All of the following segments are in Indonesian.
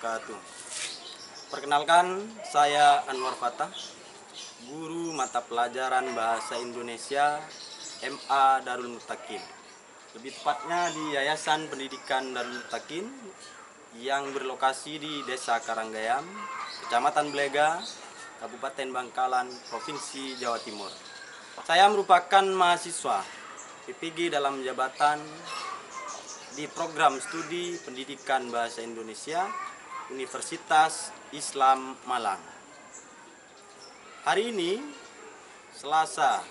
wabarakatuh. Perkenalkan, saya Anwar Fatah, guru mata pelajaran Bahasa Indonesia MA Darul Muttaqin. Lebih tepatnya di Yayasan Pendidikan Darul Muttaqin yang berlokasi di Desa Karanggayam, Kecamatan Blega, Kabupaten Bangkalan, Provinsi Jawa Timur. Saya merupakan mahasiswa PPG dalam jabatan di program studi pendidikan bahasa Indonesia Universitas Islam Malang. Hari ini Selasa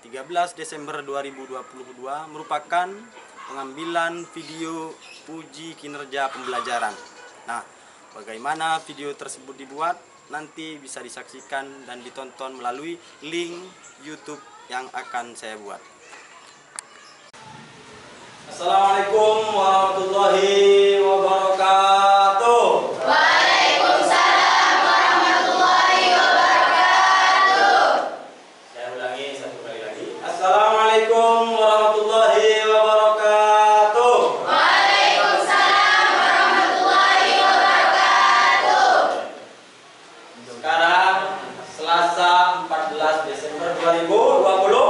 13 Desember 2022 merupakan pengambilan video uji kinerja pembelajaran. Nah, bagaimana video tersebut dibuat nanti bisa disaksikan dan ditonton melalui link YouTube yang akan saya buat. Assalamualaikum warahmatullahi wabarakatuh. Waalaikumsalam warahmatullahi wabarakatuh. Saya ulangi satu kali lagi. Assalamualaikum warahmatullahi wabarakatuh. Waalaikumsalam warahmatullahi wabarakatuh. Sekarang Selasa 14 Desember 2022.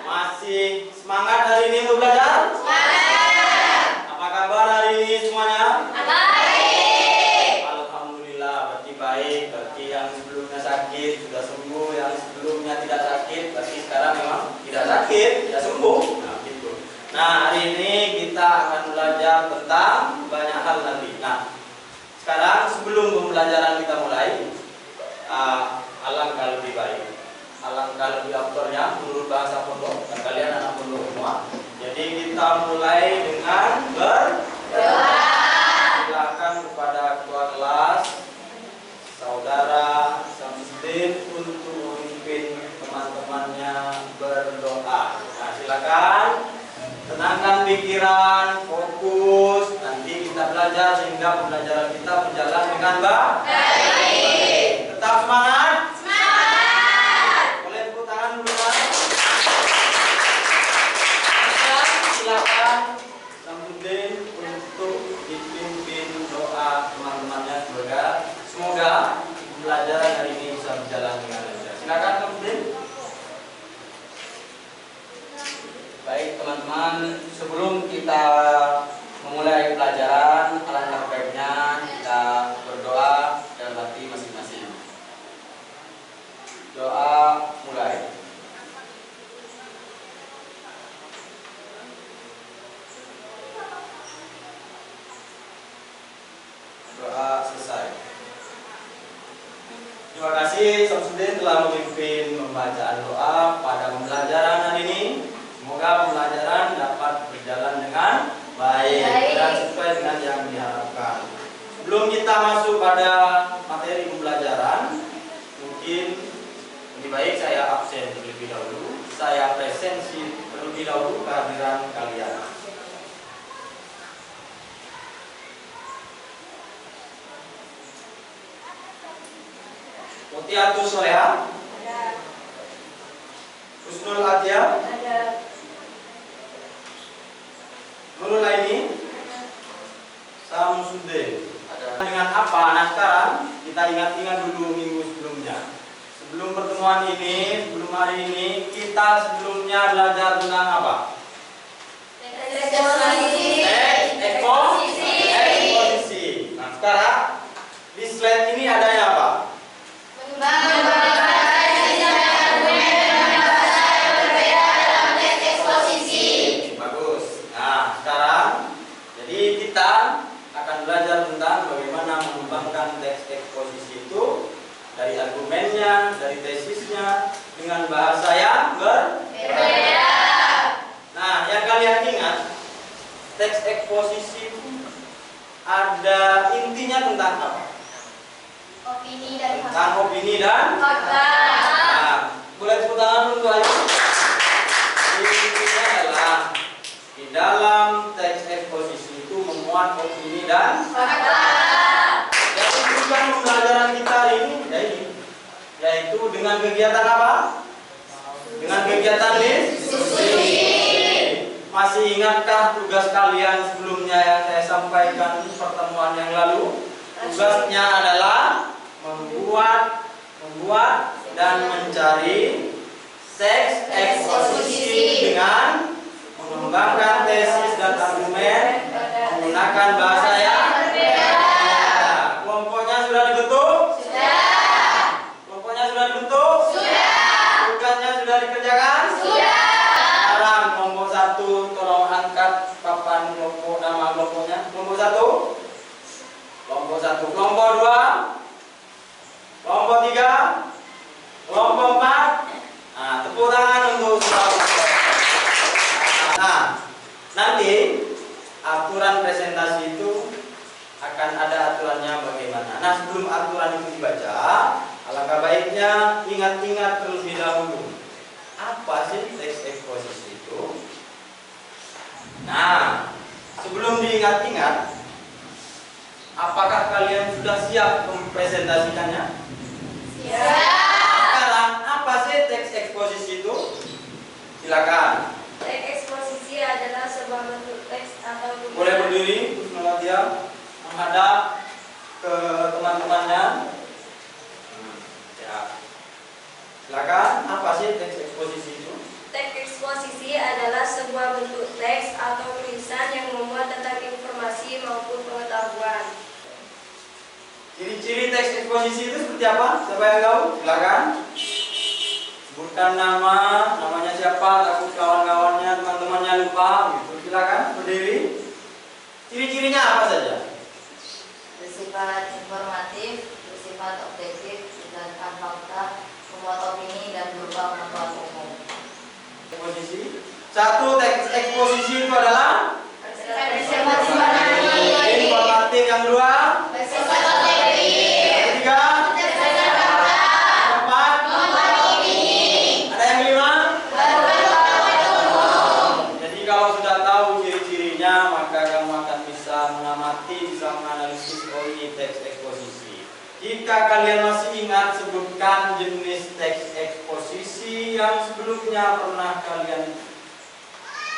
Masih semangat hari ini untuk belajar? Semangat. Apa kabar hari ini semuanya? Baik. Alhamdulillah, berarti baik. Berarti yang sebelumnya sakit sudah sembuh, yang sebelumnya tidak sakit berarti sekarang memang tidak sakit, tidak sembuh. Nah, gitu. Nah, hari ini kita akan belajar tentang banyak hal nanti. Nah, sekarang sebelum pembelajaran kita mulai, alangkah lebih baik, alangkah lebih afdolnya menurut bahasa pondok, dan kalian anak pondok semua. Jadi kita mulai dengan berdoa. Silakan kepada ketua kelas, saudara Samsudin untuk memimpin teman-temannya berdoa. Nah, silakan tenangkan pikiran, fokus. Nanti kita belajar sehingga pembelajaran kita berjalan dengan baik. Tetap semangat. Silakan Samsudin untuk dipimpin doa teman-temannya, semoga pembelajaran hari ini bisa berjalan dengan lancar. Silakan Samsudin. Baik teman-teman, sebelum kita memulai pelajaran, alangkah baiknya kita berdoa dalam hati masing-masing. Doa mulai. Doa selesai. Terima kasih Samsudin telah memimpin pembacaan doa pada pembelajaran hari ini. Semoga pembelajaran dapat berjalan dengan baik dan sesuai dengan yang diharapkan. Sebelum kita masuk pada materi pembelajaran, mungkin lebih baik saya absen terlebih dahulu. Saya presensi terlebih dahulu kehadiran kalian. Mutiatus Soleha, Ada. Husnul Atia, Ada. Nurul Aini, Samsudin. Dengan apa? Nah, sekarang kita ingat-ingat dulu minggu sebelumnya. Sebelum pertemuan ini, sebelum hari ini, kita sebelumnya belajar tentang apa? Eksposisi. Nah, sekarang di slide ini adanya apa? Bagus. Nah, sekarang jadi kita akan belajar tentang bagaimana mengembangkan teks eksposisi itu dari argumennya, dari tesisnya dengan bahasa yang berbeda. Nah, yang kalian ingat, teks eksposisi itu ada intinya tentang apa? Opini dan Tentang opini dan fakta. Nah, boleh tepuk tangan untuk aja. Intinya adalah di dalam teks eksposisi itu memuat opini dan Fakta. Jadi tujuan pembelajaran kita hari ini yaitu dengan kegiatan apa? Dengan kegiatan diskusi. Masih ingatkah tugas kalian sebelumnya yang saya sampaikan di pertemuan yang lalu? Tugasnya adalah membuat dan mencari teks eksposisi dengan mengembangkan tesis dan argumen menggunakan bahasa yang berbeda. Kelompoknya sudah dibentuk? Sudah. Kelompoknya sudah dibentuk? Sudah. Tugasnya sudah dikerjakan? Sudah. Sekarang kelompok 1 tolong angkat papan kelompok nama kelompoknya. Kelompok 1. Kelompok 1. Kelompok 2. Kelompok 3. Kelompok 4. Nah, tepuk tangan untuk semua. Nah, nanti aturan presentasi itu akan ada aturannya bagaimana. Nah, sebelum aturan itu dibaca, alangkah baiknya ingat-ingat terlebih dahulu. Apa sih teks eksposisi itu? Nah, sebelum diingat-ingat, apakah kalian sudah siap mempresentasikannya? Siap. Sekarang, apa sih teks eksposisi itu? Silakan. Teks eksposisi adalah sebuah bentuk teks atau tulisan. Boleh berdiri, terus dia menghadap ke teman-temannya. Ya. Silakan. Apa sih teks eksposisi itu? Teks eksposisi adalah sebuah bentuk teks atau tulisan yang memuat tentang informasi maupun pengetahuan. Ciri-ciri teks eksposisi itu seperti apa? Siapa yang tahu? Silakan. Sebutkan namanya siapa, takut kawan-kawannya, teman-temannya lupa. Gitu. Silakan berdiri. Ciri-cirinya apa saja? Bersifat informatif, bersifat objektif, berdasarkan fakta, memuat opini dan berupa pengetahuan umum. Eksposisi. 1. Teks eksposisi itu adalah informatif. Yang 2. Yang 3. Jika kalian masih ingat, sebutkan jenis teks eksposisi yang sebelumnya pernah kalian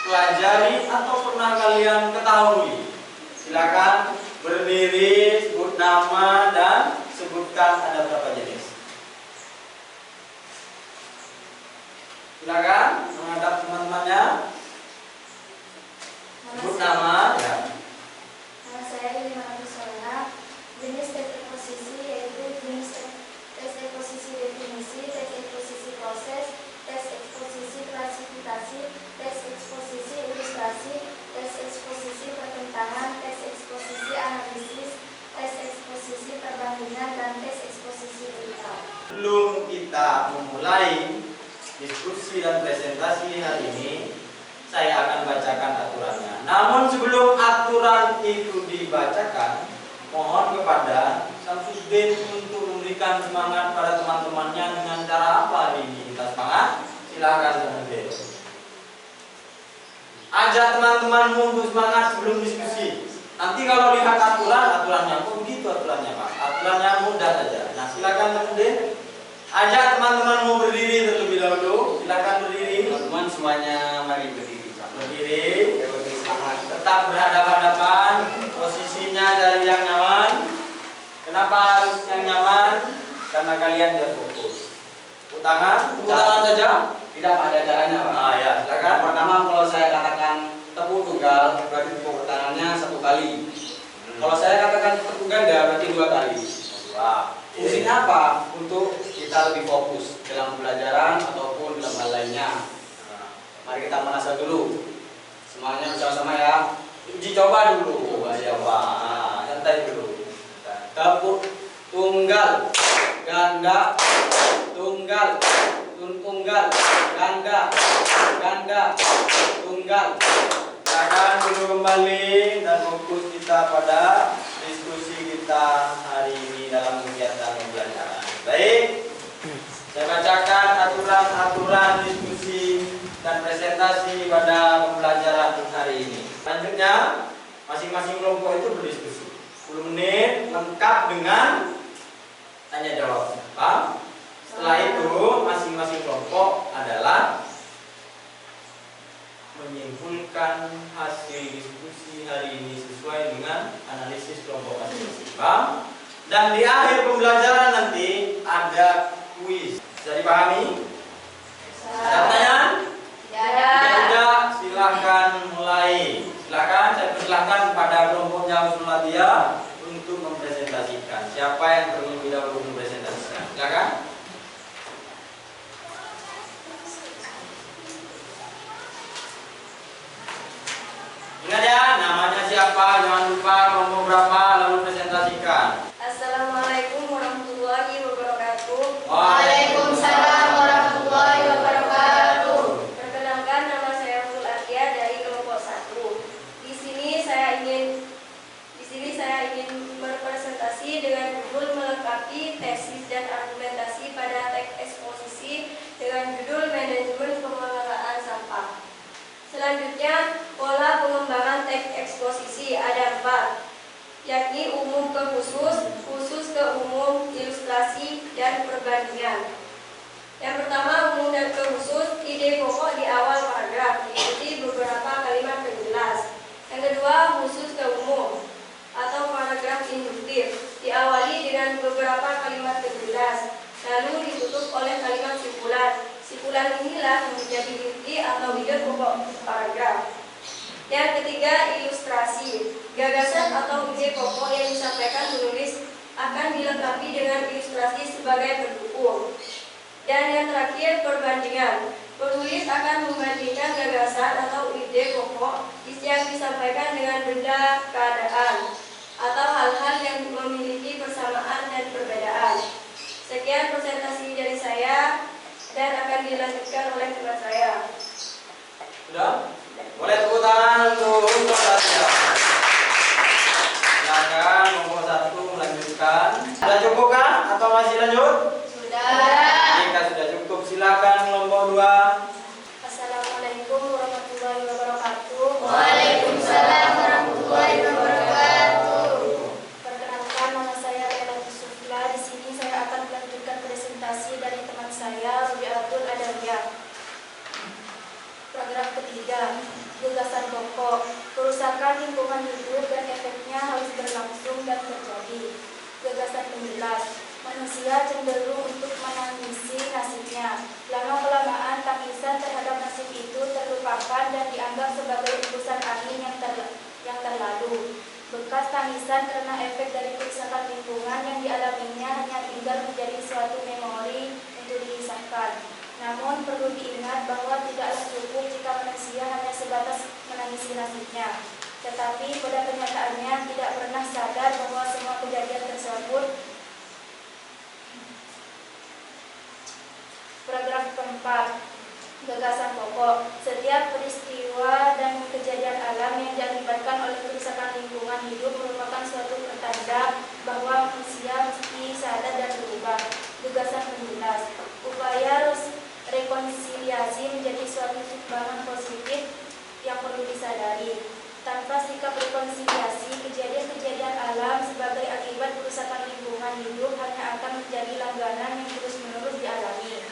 pelajari atau pernah kalian ketahui. Silakan berdiri, sebut nama dan sebutkan ada berapa jenis. Silakan menghadap teman-temannya. Sebut nama ya. Nama saya Lina Soena. Jenis teks eksposisi yaitu jenis teks eksposisi definisi, teks eksposisi proses, teks eksposisi klasifikasi, teks eksposisi ilustrasi, teks eksposisi pertentangan, teks eksposisi analisis, teks eksposisi perbandingan, dan teks eksposisi berita. Sebelum kita memulai diskusi dan presentasi hari ini, saya akan bacakan aturannya. Namun sebelum aturan itu dibacakan, mohon kepada Samsudin untuk memberikan semangat pada teman-temannya dengan cara apa hari ini kita semangat? Silakan Samsudin. Ajak teman-temanmu untuk semangat sebelum diskusi. Nanti kalau lihat aturannya, kok begitu aturannya Pak? Aturannya mudah saja. Nah silakan Samsudin. Ajak teman-temanmu berdiri terlebih dahulu. Silakan berdiri. Teman-teman semuanya mari berdiri. Berdiri, tetap berhadapan-hadapan, posisinya dari yang nyaman. Kenapa harus yang nyaman? Karena kalian biar fokus. Tepuk tangan saja. Tidak ada caranya Pak. Ah ya, silakan. Pertama kalau saya katakan tepuk tunggal berarti tepuk tangannya 1 kali. Kalau saya katakan tepuk ganda berarti 2 kali. Wah, Fungsinya apa? Untuk kita lebih fokus dalam pembelajaran ataupun dalam hal lainnya. Mari kita menasah dulu. Semuanya bersama-sama ya. Uji coba dulu. coba. Santai dulu. Tepuk tunggal, ganda, tunggal, tunggal, ganda, ganda, tunggal. Silakan dulu kembali dan fokus kita pada diskusi kita hari ini dalam kegiatan pembelajaran. Baik, saya bacakan aturan-aturan diskusi dan presentasi pada pembelajaran hari ini. Selanjutnya, masing-masing kelompok itu berdiskusi 10 menit lengkap dengan tanya jawab. Paham? Setelah itu, masing-masing kelompok adalah menyimpulkan hasil diskusi hari ini sesuai dengan analisis kelompok masing-masing. Paham? Dan di akhir pembelajaran nanti ada kuis. Bisa dipahami? Ada pertanyaan? Tidak, silahkan mulai. Silahkan, saya persilahkan pada kelompoknya Husnul Atiyah untuk mempresentasikan. Siapa yang terlebih dahulu mempresentasikan? Silahkan. Ingat ya, namanya siapa, jangan lupa kelompok berapa, lalu presentasikan. Assalamualaikum warahmatullahi wabarakatuh. Waalaikumsalam warahmatullahi wabarakatuh. Perkenalkan, nama saya Husnul Atiyah dari kelompok 1. Di sini saya ingin berpresentasi dengan judul melengkapi tesis dan argumentasi pada teks eksposisi dengan judul manajemen pengelolaan sampah. Selanjutnya, pola pengembangan teks eksposisi ada 4, yakni umum ke khusus, khusus ke umum, ilustrasi, dan perbandingan. Yang pertama, umum dan ke khusus, ide pokok di awal paragraf, diikuti beberapa kalimat penjelas. Yang kedua, khusus ke umum atau paragraf induktif, diawali dengan beberapa kalimat penjelas, lalu ditutup oleh kalimat simpulan. Simpulan inilah yang menjadi inti atau ide pokok paragraf. Yang ketiga, ilustrasi. Gagasan atau ide pokok yang disampaikan penulis akan dilengkapi dengan ilustrasi sebagai pendukung. Dan yang terakhir, perbandingan. Penulis akan membandingkan gagasan atau ide pokok yang disampaikan dengan benda keadaan atau hal-hal yang memiliki persamaan dan perbedaan. Sekian presentasi dari saya dan akan dilanjutkan oleh teman saya. Sudah? Boleh tepuk tangan untuk Husnul Atiyah. Silakan kelompok 1 melanjutkan. Sudah cukup kan? Atau masih lanjut? Sudah. Jika sudah cukup, silakan kelompok 2. Assalamualaikum warahmatullahi wabarakatuh. Waalaikumsalam warahmatullahi wabarakatuh. Perkenalkan, nama saya Lela Yusufla. Di sini saya akan melanjutkan presentasi dari teman saya, Rubiatul Adawiyah. Paragraf ketiga, gagasan pokok. Kerusakan lingkungan hidup dan efeknya harus berlangsung dan terjadi. Gagasan penjelas. Manusia cenderung untuk menangisi nasibnya. Lama-kelamaan tangisan terhadap nasib itu terlupakan dan dianggap sebagai urusan angin yang terlalu. Bekas tangisan karena efek dari kerusakan lingkungan yang dialaminya hanya tinggal menjadi suatu memori untuk dihisapkan. Namun perlu diingat bahwa tidaklah cukup jika manusia hanya sebatas menangisi nasibnya, tetapi pada kenyataannya tidak pernah sadar bahwa semua kejadian tersebut. Paragraf keempat, gagasan pokok. Setiap peristiwa dan kejadian alam yang diakibatkan oleh kerusakan lingkungan hidup merupakan suatu pertanda bahwa manusia mesti sadar dan berubah. Gagasan penjelas. Upaya rekonsiliasi menjadi suatu sumbangan positif yang perlu disadari. Tanpa sikap rekonsiliasi, kejadian-kejadian alam sebagai akibat kerusakan lingkungan hidup hanya akan menjadi langganan yang terus-menerus dialami.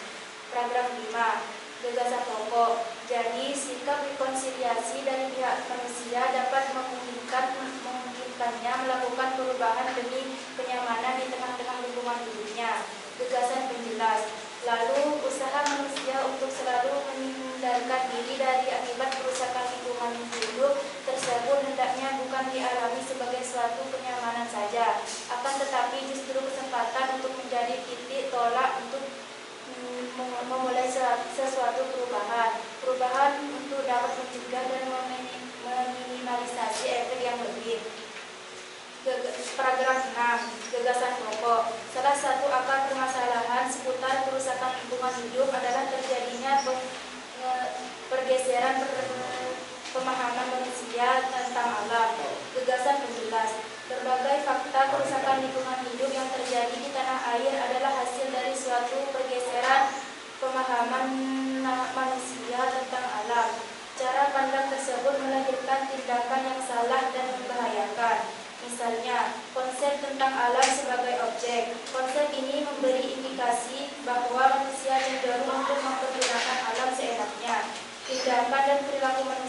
Paragraf 5, gagasan pokok. Jadi, sikap rekonsiliasi dari pihak manusia dapat memungkinkannya melakukan perubahan demi kenyamanan di tengah-tengah lingkungan hidupnya. Gagasan penjelas. Lalu, usaha manusia untuk selalu menghindarkan diri dari akibat kerusakan lingkungan hidup tersebut hendaknya bukan dialami sebagai suatu kenyamanan saja, akan tetapi justru kesempatan untuk menjadi titik tolak untuk memulai sesuatu perubahan untuk dapat mencegah dan meminimalisasi efek yang lebih. Paragraf 6, gagasan pokok. Salah satu akar permasalahan seputar kerusakan lingkungan hidup adalah terjadinya pergeseran pemahaman manusia tentang alam. Gagasan penjelas. Berbagai fakta kerusakan lingkungan hidup yang terjadi di tanah air adalah hasil dari suatu pergeseran pemahaman manusia tentang alam. Cara pandang tersebut melahirkan tindakan yang salah dan membahayakan. Misalnya, konsep tentang alam sebagai objek. Konsep ini memberi indikasi bahwa manusia cenderung untuk mempergunakan alam seenaknya. Tindakan dan perilaku manusia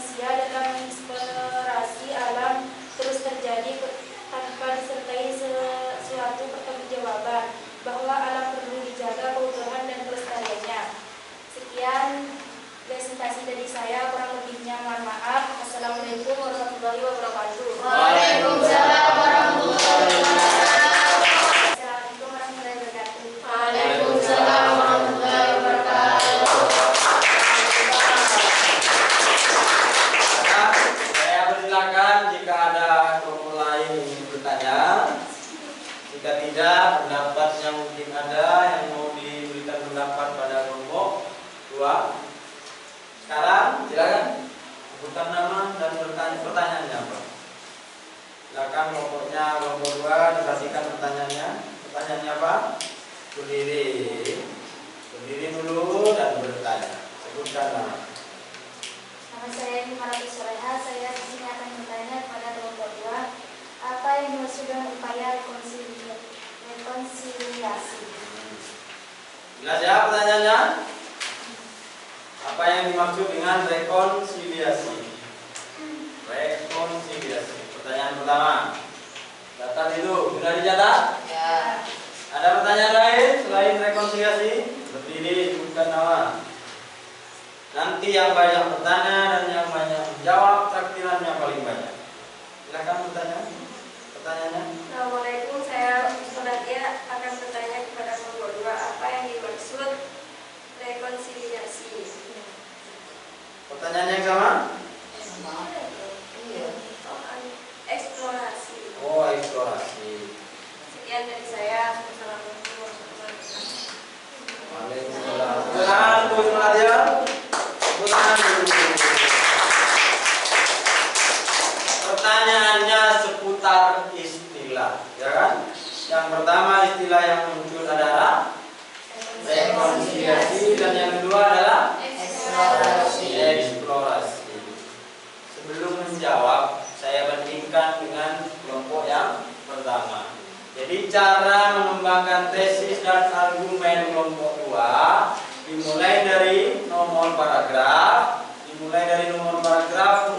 Jika tidak, pendapat yang mungkin ada yang mau diberikan pendapat pada kelompok 2. Sekarang silakan sebutkan nama dan pertanyaannya apa. Silakan kelompoknya kelompok 2 diperhatikan pertanyaannya. Pertanyaannya apa? Berdiri dulu dan bertanya. Sebutkan nama. Nama saya Nimarati Soleha. Saya di sini akan bertanya kepada kelompok 2. Apa yang dimaksud dengan upaya rekonsiliasi? Jelas ya pertanyaannya? Apa yang dimaksud dengan rekonsiliasi? Rekonsiliasi. Pertanyaan pertama. Catat itu, sudah dicatat? Ya. Ada pertanyaan lain selain rekonsiliasi? Berdiri, sebutkan nama. Nanti yang banyak bertanya dan yang banyak menjawab traktirannya paling banyak. Silakan bertanya. Pertanyaannya. Assalamualaikum, saya Suradia akan bertanya kepada kelompok 2. Apa yang dimaksud rekonsiliasi? Pertanyaan yang sama? Iya. Eksplorasi. Oh, eksplorasi. Sekian dari saya. Assalamualaikum warahmatullahi wabarakatuh. Waalaikumsalam. Silakan Bu Nadia. Pertanyaannya seputar istilah, ya kan? Yang pertama istilah yang muncul adalah rekonsiliasi dan yang kedua adalah Eksplorasi. eksplorasi. Sebelum menjawab, saya bandingkan dengan kelompok yang pertama. Jadi cara mengembangkan tesis dan argumen kelompok 2 dimulai dari nomor paragraf,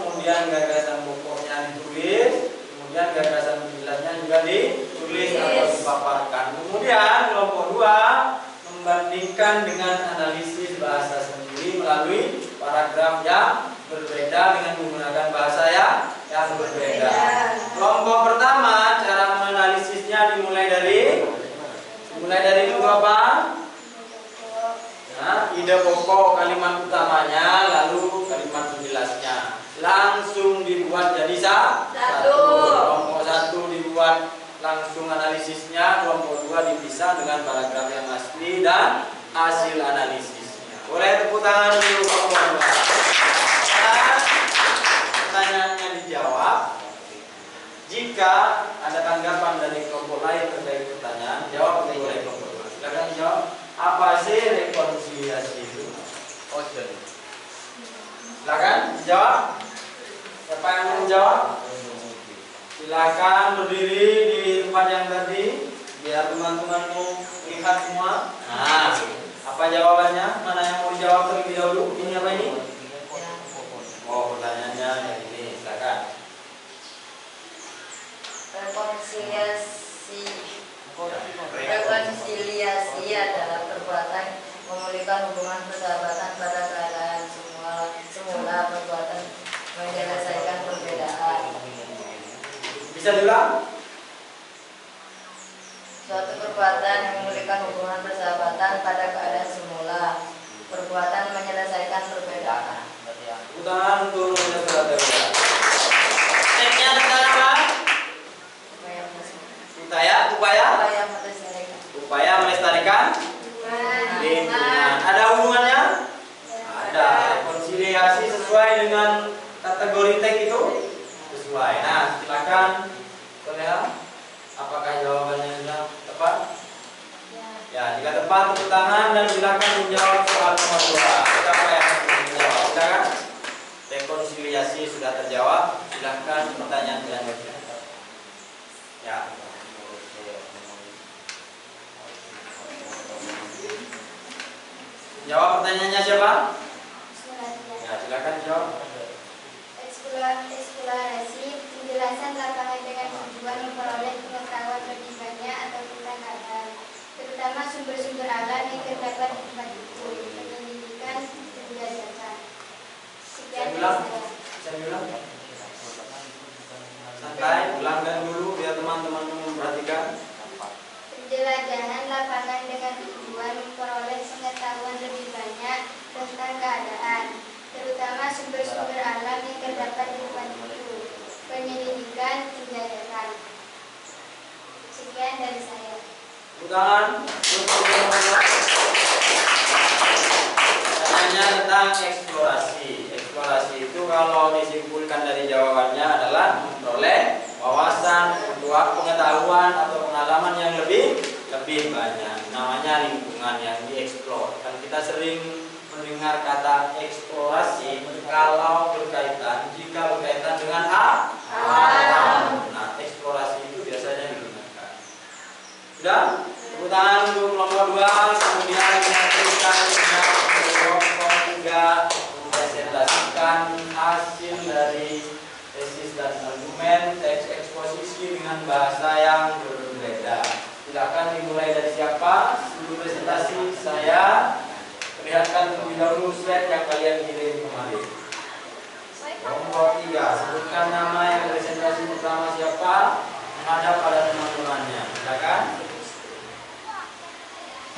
kemudian gagasan pokoknya ditulis, kemudian gagasan penjelasnya juga ditulis atau dipaparkan. Kemudian kelompok 2 membandingkan dengan analisis bahasa sendiri melalui paragraf yang berbeda dengan menggunakan bahasa yang berbeda. Kelompok pertama cara menganalisisnya dimulai dari itu apa? Nah, ide pokok kalimat utamanya, lalu kalimat penjelasnya. Langsung dibuat jadi satu. Kelompok 1 dibuat langsung analisisnya, kelompok 2 dipisah dengan paragraf yang asli dan hasil analisisnya. Boleh tepuk tangan dulu kelompok 2. Pertanyaannya dijawab. Jika ada tanggapan dari kelompok lain terkait pertanyaan, jawab oleh kelompok 2. Silakan dijawab. Apa sih rekonsiliasi itu? Silakan dijawab. Siapa yang mau menjawab? Silakan berdiri di tempat yang tadi biar teman-temanmu lihat semua. Nah, apa jawabannya? Mana yang mau dijawab terlebih dahulu? Ini apa ini? Oh, pertanyaannya yang ini. Silakan. Rekonsiliasi adalah perbuatan memulihkan hubungan persahabatan pada keadaan semula perbuatan menyelesaikan perbedaan. Bisa diulang? Suatu perbuatan yang memulihkan hubungan persahabatan pada keadaan semula perbuatan menyelesaikan perbedaan. Tangan untuk saudara-saudara. Teknya tentang apa? Upaya melestarikan lingkungan. Ada hubungannya? Ada. Rekonsiliasi sesuai dengan kategori teks itu? Sesuai. Nah, silakan Soleha. Apakah jawabannya sudah tepat? Ya, jika tepat tepuk tangan dan silakan menjawab soal nomor 2. Siapa yang menjawab? Silakan. Rekonsiliasi sudah terjawab. Silakan pertanyaan selanjutnya. Ya. Jawab pertanyaannya siapa? Ya, silakan jawab. Eksplorasi penjelasan lapangan dengan tujuan memperoleh pengetahuan lebih banyak atau tentang keadaan, terutama sumber-sumber alam yang terdapat di tempat itu, penyelidikan penjelasan. Sekian dari saya. Saya bilang. Santai, ulangkan dulu biar teman-teman memperhatikan. Penjelajahan lapangan dengan tujuan memperoleh pengetahuan lebih banyak tentang keadaan, terutama sumber-sumber alam yang terdapat di tempat itu, penyelidikan penjelasan. Sekian dari saya. Tepuk tangan. Pertanyaannya tentang eksplorasi. Eksplorasi itu kalau disimpulkan dari jawabannya adalah memperoleh wawasan, pengetahuan atau pengalaman yang lebih banyak. Namanya lingkungan yang dieksplor. Kan kita sering mendengar kata eksplorasi jika berkaitan dengan alam. Nah, eksplorasi itu biasanya digunakan. Sudah? Tepuk tangan untuk kelompok 2. Kemudian kita berikan kelompok 3 mempresentasikan hasil dari tesis dan argumen teks eksposisi dengan bahasa yang berbeda. Silakan dimulai dari siapa? Sebelum presentasi saya perlihatkan terlebih dahulu slide yang kalian kirim kemarin. Kelompok 3, sebutkan nama yang presentasi pertama siapa, menghadap pada teman-temannya. Silakan.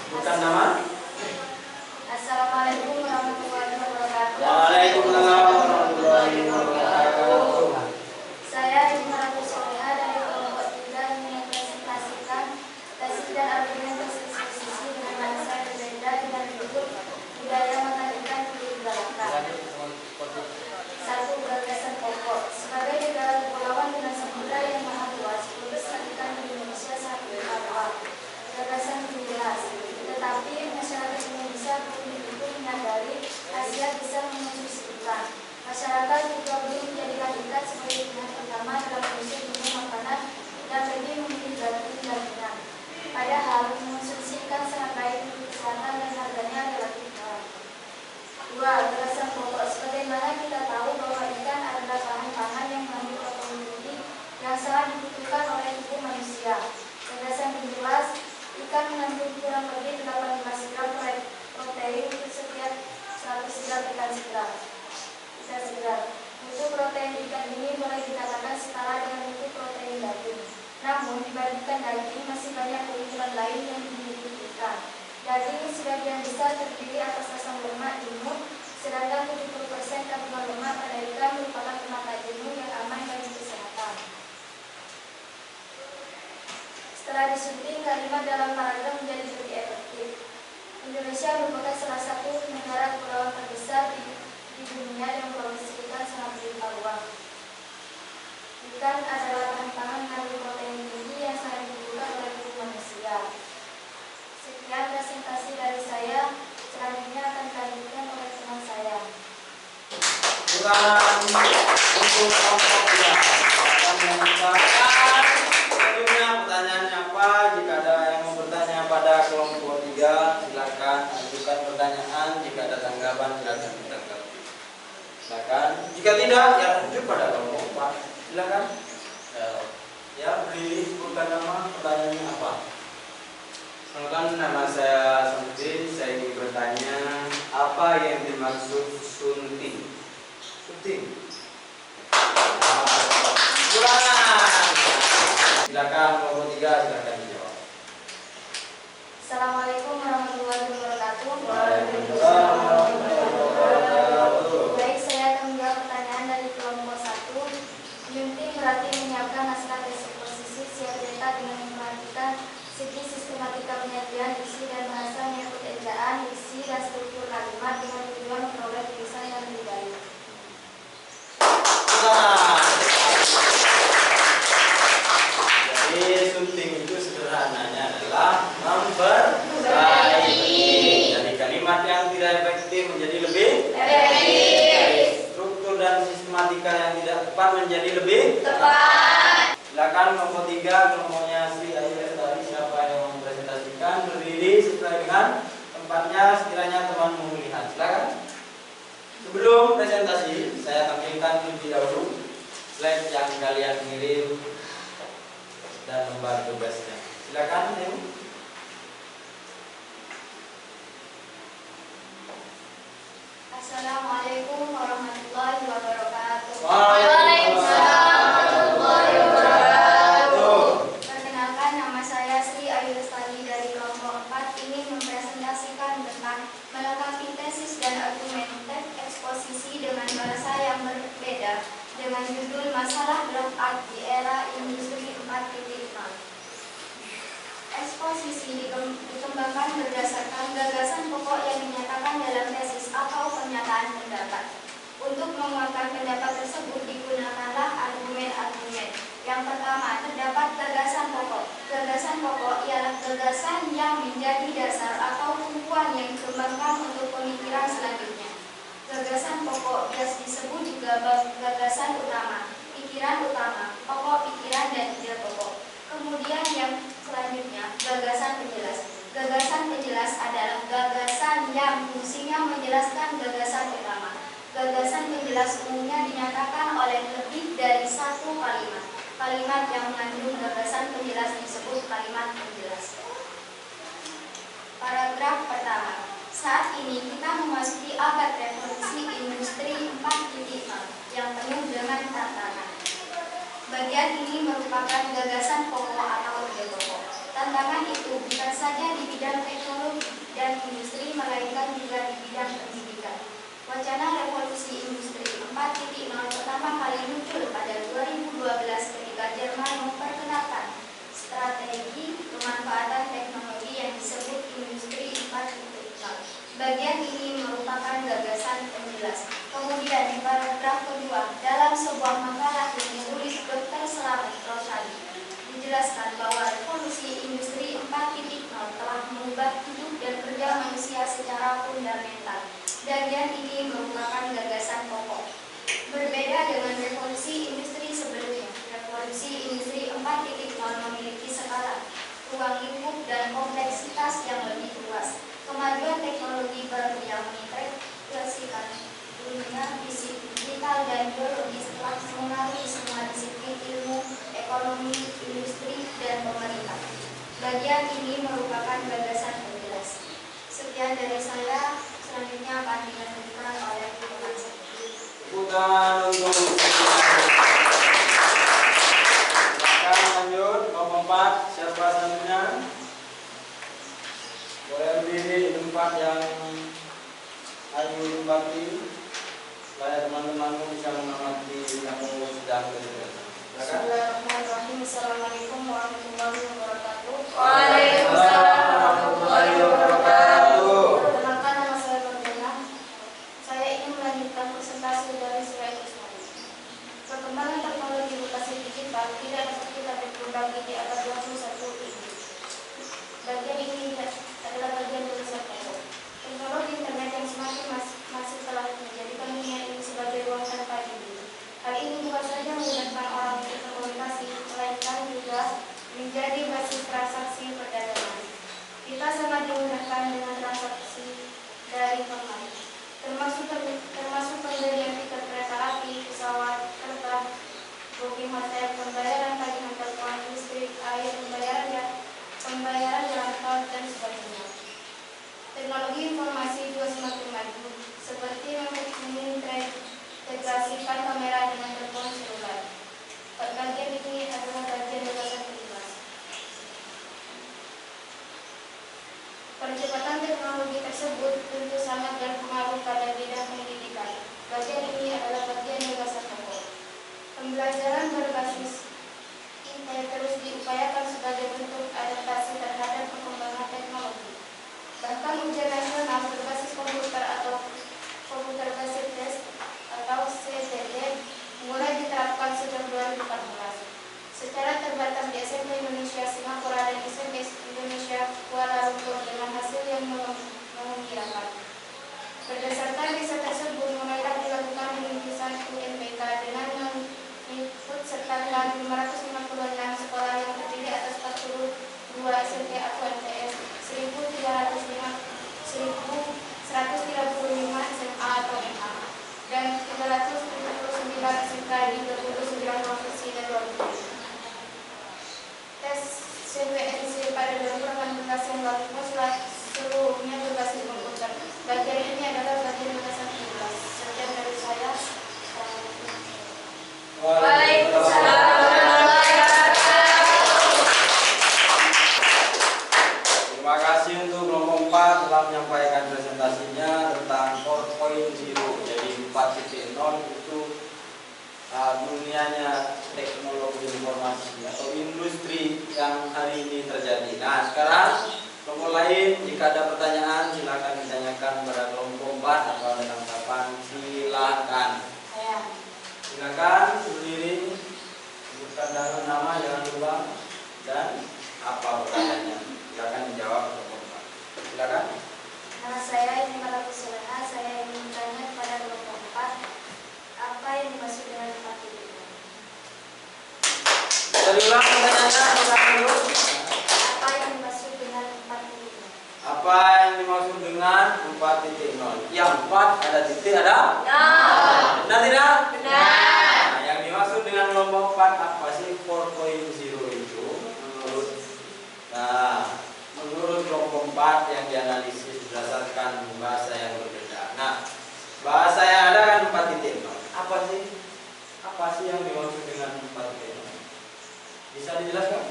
Sebutkan nama. Assalamualaikum warahmatullahi wabarakatuh. Waalaikumsalam warahmatullahi wabarakatuh. Saya Ibu Soleha dari kelompok 3 ingin mempresentasikan tesis dan argumen teks eksposisi dengan bahasa yang berbeda dengan judul budaya menghadirkan kulit belakang. 1. Gagasan pokok. Sebagai negara kepulauan dengan samudra yang maha luas, luas ikan di Indonesia sangat bermanfaat. Gagasan jelas, tetapi masyarakat Indonesia belum begitu menyadari khasiat bisa mengonsumsi ikan. Masyarakat juga belum menjadikan ikan sebagai pilihan pertama dalam konsumsi menu makanan dan lebih memilih daging-dagingan. Padahal mengonsumsi ikan sangat baik untuk kesehatan dan harganya relatif murah. 2. Gagasan pokok. Sebagaimana kita tahu bahwa ikan adalah bahan pangan yang mengandung protein tinggi yang sangat dibutuhkan oleh tubuh manusia. Gagasan jelas, ikan mengandung kurang lebih 18 gram protein untuk setiap 100 gram ikan segar. Mutu protein ikan ini boleh dikatakan setara dengan mutu protein daging. Namun dibandingkan daging masih banyak keunggulan lain yang dimiliki ikan. Daging sebagian besar terdiri atas asam lemak jenuh, sedangkan 70% kandungan lemak pada ikan merupakan lemak tak jenuh yang aman bagi kesehatan. Setelah disunting, kalimat dalam paragraf menjadi lebih efektif. Indonesia merupakan salah satu negara kepulauan terbesar di dunia yang memproduksi ikan sangat berlimpah ruah. Ikan adalah bahan pangan mengandung protein tinggi yang sangat dibutuhkan oleh tubuh manusia. Sekian presentasi dari saya. Selanjutnya akan dilanjutkan oleh teman saya. Silakan untuk kelompok 3. Akan membukakan sebelumnya pertanyaannya apa. Jika ada yang mau bertanya pada kelompok 3, silakan ajukan pertanyaan. Jika ada tanggapan, silakan ditanggapi. Silakan. Jika tidak, ya lanjut pada kelompok 4. Silakan. Ya, beri sebutkan nama, pertanyaannya apa? Perkenalkan, nama saya Samudin. Saya ingin bertanya, apa yang dimaksud sunting? Sunting. Silakan kelompok 3, silakan dijawab. Assalamualaikum warahmatullahi wabarakatuh. Waalaikumsalam warahmatullahi wabarakatuh. Baik, saya akan menjawab pertanyaan dari kelompok 1. Nyunting berarti menyiapkan naskah teks eksposisi siap cetak dengan memperhatikan segi sistematika penyajian, isi dan bahasa menyangkut ejaan, isi dan struktur kalimat dengan tujuan memperoleh tulisan yang lebih baik. Jadi sunting itu sederhananya adalah memperbaiki. Jadi kalimat yang tidak efektif menjadi lebih efektif. Struktur dan sistematika yang tidak tepat menjadi lebih tepat. Silakan kelompok 3, kelompoknya Sri Ayu Lestari, siapa yang mempresentasikan, berdiri sesuai dengan tempatnya sekiranya teman mau melihat. Silakan. Sebelum presentasi, saya tampilkan terlebih dahulu slide yang kalian kirim dan lembar tugasnya. Silakan, Ibu. Assalamualaikum warahmatullahi wabarakatuh. Waalaikumsalam warahmatullahi wabarakatuh. Perkenalkan, nama saya Sri Ayu Lestari dari kelompok 4 ingin mempresentasikan tentang melengkapi tesis dan argumen teks eksposisi dengan bahasa yang berbeda dengan judul Masalah Drop Art di Era Industri 4.0. eksposisi dikembangkan berdasarkan gagasan pokok yang dinyatakan dalam tesis atau pernyataan pendapat. Untuk menguatkan pendapat tersebut digunakanlah argumen-argumen. Yang pertama, terdapat gagasan pokok. Gagasan pokok ialah gagasan yang menjadi dasar atau tumpuan yang dikembangkan untuk pemikiran selanjutnya. Gagasan pokok biasa disebut juga gagasan utama, pikiran utama, pokok pikiran dan ide pokok. Kemudian yang selanjutnya, gagasan penjelas. Gagasan penjelas adalah gagasan yang fungsinya menjelaskan gagasan utama. Gagasan penjelas umumnya dinyatakan oleh lebih dari satu kalimat. Kalimat yang mengandung gagasan penjelas disebut kalimat penjelas. Paragraf pertama. Saat ini kita memasuki abad revolusi industri 4.0 yang penuh dengan tantangan. Bagian ini merupakan gagasan pokok atau ide pokok. Tantangan itu bukan saja di bidang teknologi dan industri, melainkan juga di bidang pendidikan. Wacana revolusi industri 4.0 pertama kali muncul pada 2012 ketika Jerman memperkenalkan strategi pemanfaatan teknologi yang disebut industri 4.0. Bagian ini merupakan gagasan penjelas. Kemudian di paragraf kedua, dalam sebuah makalah yang ditulis Dr. Slamet Rosyadi, dijelaskan bahwa revolusi industri 4.0 telah mengubah hidup dan kerja manusia secara fundamental. Bagian ini merupakan gagasan pokok. Berbeda dengan revolusi industri sebelumnya, revolusi industri 4.0 memiliki skala, ruang lingkup, dan kompleksitas yang lebih luas. Kemajuan teknologi baru yang mengintegrasikan dunia fisik, digital, dan biologis telah mengaruhi semua disiplin ilmu, ekonomi, industri, dan pemerintah. Bagian ini merupakan gagasan penjelas. Sekian dari saya. Selanjutnya akan dilanjutkan oleh teman saya. Bukan untuk silakan lanjut nomor 4. Siapa selanjutnya? Boleh berdiri di tempat yang ayu tempati supaya teman-teman bisa mengamati kamu sedang bekerja. Bismillahirrahmanirrahim. Assalamualaikum warahmatullahi wabarakatuh. Waalaikumsalam warahmatullahi wabarakatuh. Perkenalkan, nama saya Nurjana. Saya ingin melanjutkan presentasi dari slide Ismail. Perkembangan teknologi berbasis digital tidak dapat kita berbagi di abad 21 ini. Bagian ini adalah bagian tulisan pokok. Teknologi internet yang semakin masif telah menjadikan dunia ini sebagai ruang tanpa dinding. Hal ini bukan saja memudahkan orang untuk berkomunikasi, melainkan juga menjadi basis transaksi perdagangan. Kita sangat dimudahkan dengan transaksi dari online, termasuk pembelian tiket kereta api, pesawat, terbang, booking hotel, pembayaran tagihan telepon, listrik, air, pembayaran jalan tol, dan sebagainya. Teknologi informasi juga semakin maju, seperti mengintegrasikan kamera dengan telepon seluler. Bagian ini adalah bagian gagasan penjelas. Percepatan teknologi tersebut tentu sangat berpengaruh pada bidang pendidikan. Bagian ini adalah bagian gagasan pokok. Pembelajaran berbasis internet terus diupayakan sebagai bentuk adaptasi terhadap perkembangan teknologi. Bahkan ujian nasional berbasis komputer atau komputer based test atau CBT mulai diterapkan sejak 2014 secara terbatas di SMP Indonesia, Singapura, dan SMP Indonesia Kuala Lumpur dengan hasil yang menggembirakan. Berdasarkan riset tersebut, mulailah dilakukan rintisan UNBK dengan mengikut sertakan 556 sekolah yang terdiri atas 42 SMP atau MTS, 1.135 SMA atau MA, dan 379 SMK di 29 provinsi dan luar negeri. Tes CBNC pada 2018 yang lalu seluruhnya berbasis komputer. Bagian ini adalah bagian gagasan penjelas. Sekian dari saya. Waalaikumsalam. Terima kasih untuk kelompok 4 telah menyampaikan presentasinya tentang 4.0. Jadi 4.0 itu dunianya teknologi informasi atau industri yang hari ini terjadi. Nah, sekarang lain, jika ada pertanyaan silakan ditanyakan pada kelompok 4 atau ada tanggapan silakan. Silakan berdiri, sebutkan nama, jangan lupa, dan apa pertanyaannya. Silakan dijawab kelompok 4. Silakan. Nama saya ini Malaku Solena. Saya ingin bertanya kepada kelompok 4, apa yang dimaksud dengan 4 titik nol? Tadi ulang pertanyaannya, silakan dulu. Apa yang dimaksud dengan 4 titik nol? Apa yang dimaksud dengan 4.0? Yang 4 ada titik ada? Benar tidak? Benar. Nah, yang dimaksud dengan kelompok 4 apa sih 4.0 itu? Menurut kelompok 4 yang dianalisis berdasarkan bahasa yang berbeda. Nah, bahasa yang ada kan 4.0. Apa sih? Apa sih yang dimaksud dengan 4.0? Bisa dijelaskan?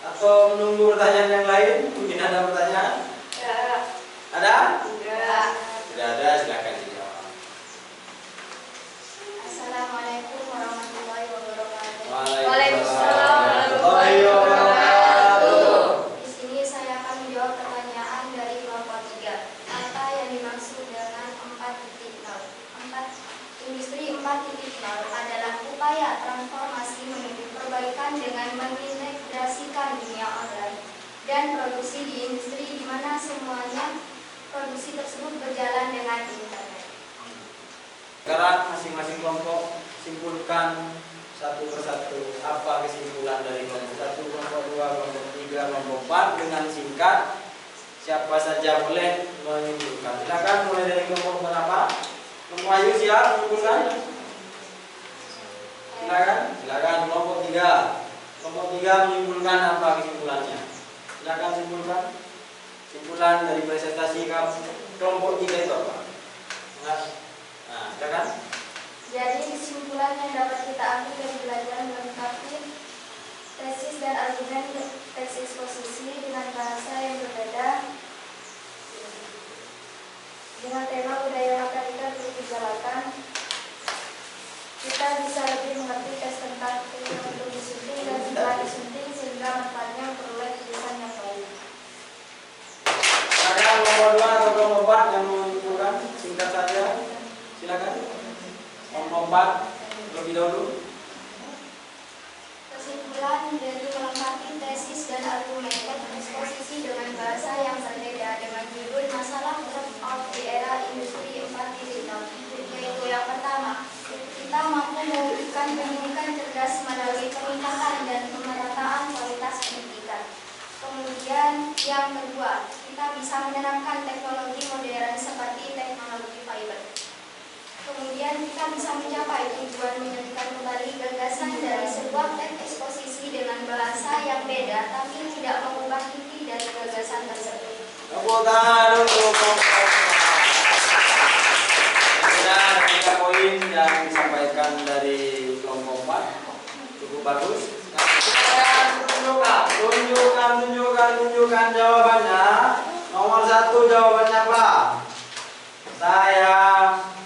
Atau menunggu pertanyaan yang lain? Mungkin ada pertanyaan? Ada? Tidak ada, silakan dijawab. Assalamualaikum warahmatullahi wabarakatuh. Waalaikumsalam warahmatullahi wabarakatuh. Di sini saya akan menjawab pertanyaan dari kelompok 3. Apa yang dimaksud dengan 4.0? Industri 4.0 adalah upaya transformasi menuju perbaikan dengan mengintegrasikan dunia online dan produksi di industri di mana semuanya produksi tersebut berjalan dengan internet. Sekarang masing-masing kelompok simpulkan satu persatu apa kesimpulan dari kelompok 1, kelompok 2, kelompok 3, kelompok 4 dengan singkat. Siapa saja boleh menyimpulkan. Silakan mulai dari kelompok berapa? Kelompok Ayu siap menyimpulkan? Silakan kelompok 3. Kelompok 3 menyimpulkan apa kesimpulannya? Silakan simpulkan. Simpulan dari presentasi kelompok 3 itu apa? Nah, silakan. Jadi kesimpulan yang dapat kita ambil dari pelajaran melengkapi tesis dan argumen teks eksposisi dengan bahasa yang berbeda dengan tema budaya makanika perlu dijalankan. Kita bisa lebih mengerti tes tentang teknologi sunting dan setelah disunting sehingga manfaatnya memperoleh tulisan yang baik. Silakan kelompok 2 atau kelompok 4 yang menyimpulkan singkat saja. Silakan. Kelompok 4 lebih dahulu. Kesimpulan dari melengkapi tesis dan argumen eksposisi dengan bahasa yang berbeda dengan judul masalah of the era industri 4.0, yaitu yang pertama, kita mampu mewujudkan pendidikan cerdas melalui peningkatan dan pemerataan kualitas pendidikan. Kemudian yang kedua, kita bisa menerapkan teknologi modern seperti teknologi fiber. Kemudian kita bisa mencapai tujuan menyatukan kembali gagasan dari sebuah teks eksposisi dengan bahasa yang beda, tapi tidak mengubah inti dari gagasan tersebut. Tepuk tangan untuk kelompok. Sudah 3 poin yang disampaikan dari kelompok 4 cukup bagus. Tunjukkan jawabannya. Nomor 1 jawabannya apa? Saya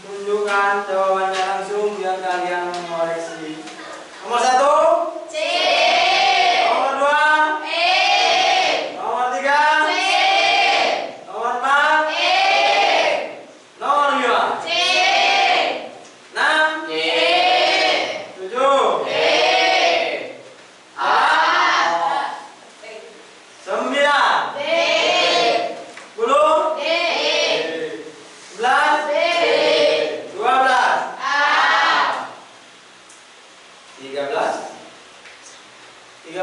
tunjukkan jawabannya langsung biar kalian mengoreksi. Nomor 1 C. Nomor 2 E. Nomor 3 C. Nomor 4 E. Nomor 5 C. 6 E. 7 E. A. 9 B. 10 D. 11 B. 12 A. 13 B.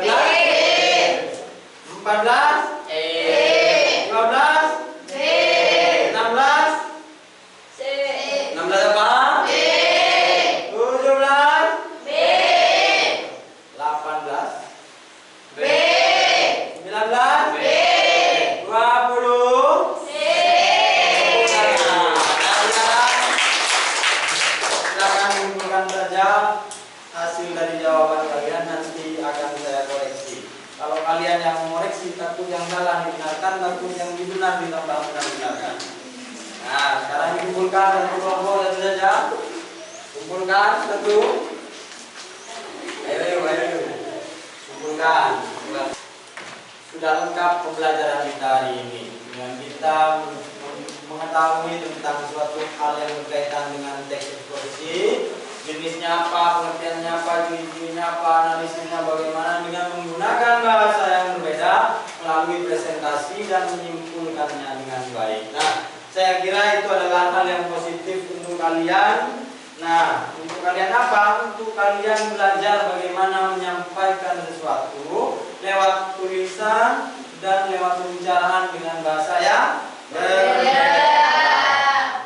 14 E. 15 B. 16 C. 16 apa? B. 17 B. 18 B. 19 B. 20 C. Silakan menyimpulkan saja hasil dari jawaban kalian, nanti akan saya koreksi. Kalau kalian yang mengoreksi, takut yang salah dibenarkan, takut yang dibenar ditambah benar-benarkan. Nah, sekarang dikumpulkan satu kelompok satu saja. Kumpulkan satu. Ayo. Kumpulkan. Sudah lengkap pembelajaran kita hari ini dengan kita mengetahui tentang suatu hal yang berkaitan dengan teks eksposisi, jenisnya apa, pengertiannya apa, ciri-cirinya apa, analisisnya bagaimana dengan menggunakan bahasa yang berbeda melalui presentasi dan menyimpulkannya dengan baik. Nah, saya kira itu adalah hal yang positif untuk kalian. Nah, untuk kalian apa? Untuk kalian belajar bagaimana menyampaikan sesuatu lewat tulisan dan lewat pembicaraan dengan bahasa yang berbeda.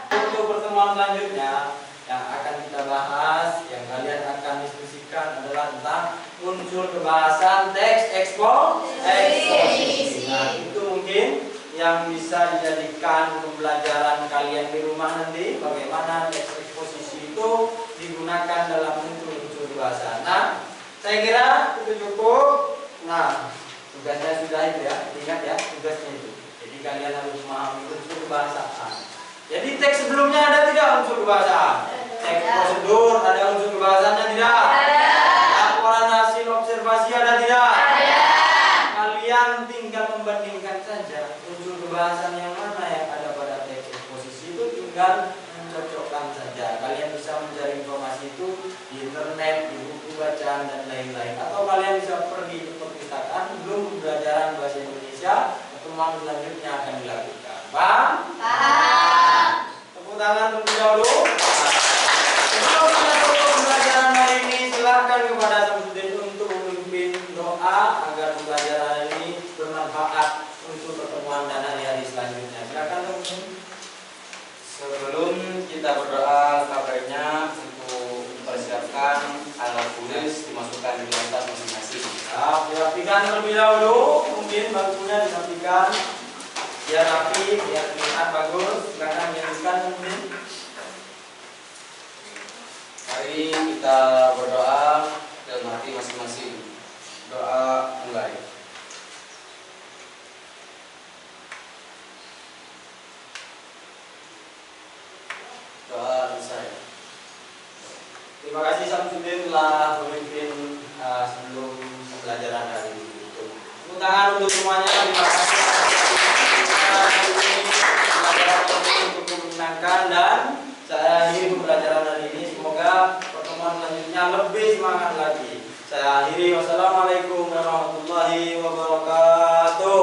Untuk pertemuan selanjutnya yang akan kita bahas, yang kalian akan diskusikan adalah tentang unsur kebahasan teks eksposisi. Nah, itu mungkin yang bisa dijadikan pembelajaran kalian di rumah nanti, bagaimana teks eksposisi itu digunakan dalam unsur-unsur bahasa. Nah, saya kira itu cukup. Nah, tugasnya sudah itu ya, ingat ya tugasnya itu. Jadi kalian harus memahami unsur kebahasaan. Jadi teks sebelumnya ada tidak unsur kebahasaan? Teks prosedur ada unsur kebahasaannya tidak? Laporan hasil observasi ada tidak? Kalian tinggal membandingkan saja unsur kebahasaan yang mana yang ada pada teks eksposisi itu, tinggal mencocokkan saja. Kalian bisa mencari informasi itu di internet, di buku bacaan dan lain-lain. Atau kalian bisa pergi ke perpustakaan. Belum pembelajaran bahasa Indonesia, pertemuan selanjutnya akan dilakukan. Paham? Paham. Tepuk tangan terlebih dahulu. Sebelum kita tutup pembelajaran hari ini, silakan kepada Samsudin untuk memimpin doa agar pembelajaran hari ini bermanfaat untuk pertemuan dan hari-hari selanjutnya. Silakan Samsudin. Sebelum kita berdoa, kabarnya untuk mempersiapkan alat tulis dimasukkan di lantai masing-masing. Dirapikan terlebih dahulu, mungkin bangkunya dirapikan biar rapi, biar terlihat bagus. Silakan dihabiskan mungkin. Mari kita berdoa dalam hati masing-masing. Doa mulai. Doa selesai. Terima kasih Samsudin telah memimpin sebelum pembelajaran hari ini. Tepuk tangan untuk semuanya. Terima kasih atas pembelajaran yang cukup menyenangkan, dan saya akhiri pembelajaran hari ini. Semoga pertemuan selanjutnya lebih semangat lagi. Saya akhiri. Wassalamualaikum warahmatullahi wabarakatuh.